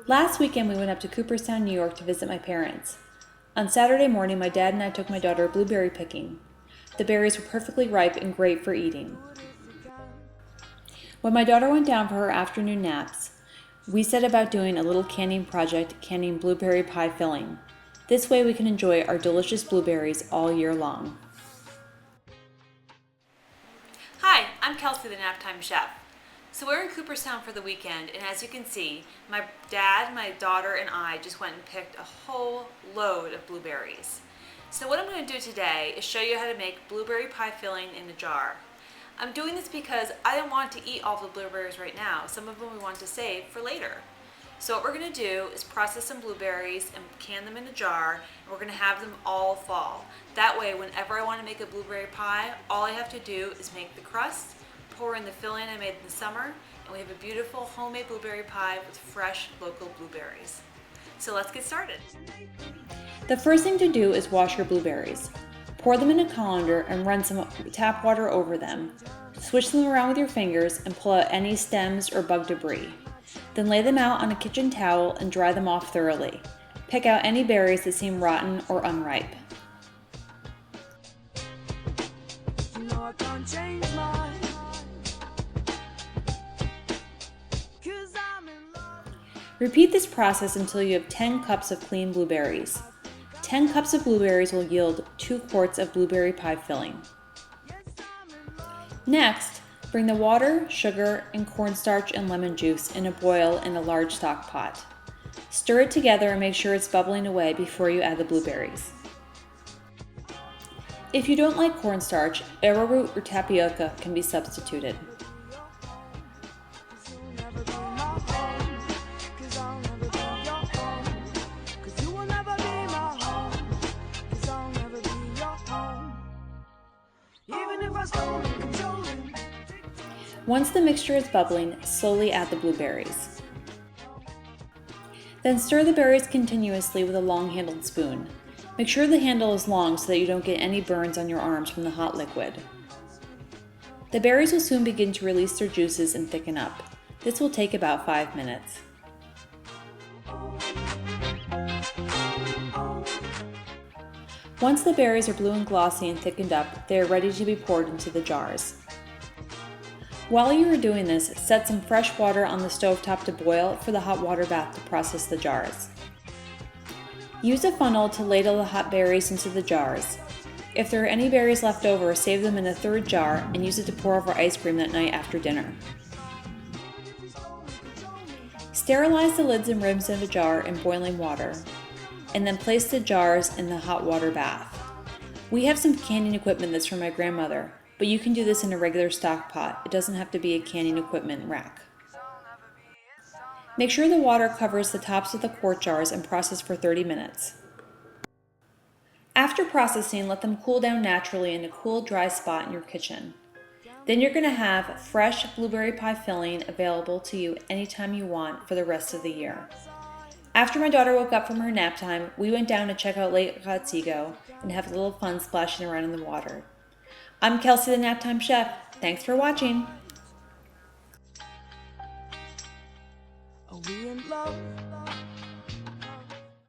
Last weekend we went up to Cooperstown, New York to visit my parents. On Saturday morning, my dad and I took my daughter blueberry picking. The berries were perfectly ripe and great for eating. When my daughter went down for her afternoon naps, we set about doing a little canning project, canning blueberry pie filling. This way we can enjoy our delicious blueberries all year long. Hi, I'm Kelsey, the Naptime Chef. So we're in Cooperstown for the weekend, and as you can see, my dad, my daughter, and I just went and picked a whole load of blueberries. So what I'm going to do today is show you how to make blueberry pie filling in a jar. I'm doing this because I don't want to eat all the blueberries right now. Some of them we want to save for later. So what we're going to do is process some blueberries and can them in a jar, and we're going to have them all fall. That way, whenever I want to make a blueberry pie, all I have to do is make the crust, pour in the filling I made in the summer, and we have a beautiful homemade blueberry pie with fresh local blueberries. So let's get started. The first thing to do is wash your blueberries. Pour them in a colander and run some tap water over them. Switch them around with your fingers and pull out any stems or bug debris. Then lay them out on a kitchen towel and dry them off thoroughly. Pick out any berries that seem rotten or unripe. Repeat this process until you have 10 cups of clean blueberries. 10 cups of blueberries will yield 2 quarts of blueberry pie filling. Next, bring the water, sugar, and cornstarch and lemon juice in a boil in a large stock pot. Stir it together and make sure it's bubbling away before you add the blueberries. If you don't like cornstarch, arrowroot or tapioca can be substituted. Once the mixture is bubbling, slowly add the blueberries. Then stir the berries continuously with a long-handled spoon. Make sure the handle is long so that you don't get any burns on your arms from the hot liquid. The berries will soon begin to release their juices and thicken up. This will take about 5 minutes. Once the berries are blue and glossy and thickened up, they are ready to be poured into the jars. While you are doing this, set some fresh water on the stovetop to boil for the hot water bath to process the jars. Use a funnel to ladle the hot berries into the jars. If there are any berries left over, save them in a third jar and use it to pour over ice cream that night after dinner. Sterilize the lids and rims of a jar in boiling water, and then place the jars in the hot water bath. We have some canning equipment that's from my grandmother, but you can do this in a regular stock pot. It doesn't have to be a canning equipment rack. Make sure the water covers the tops of the quart jars and process for 30 minutes. After processing, let them cool down naturally in a cool, dry spot in your kitchen. Then you're going to have fresh blueberry pie filling available to you anytime you want for the rest of the year. After my daughter woke up from her nap time, we went down to check out Lake Otsego and have a little fun splashing around in the water. I'm Kelsey, the Naptime Chef. Thanks for watching. Are we in love?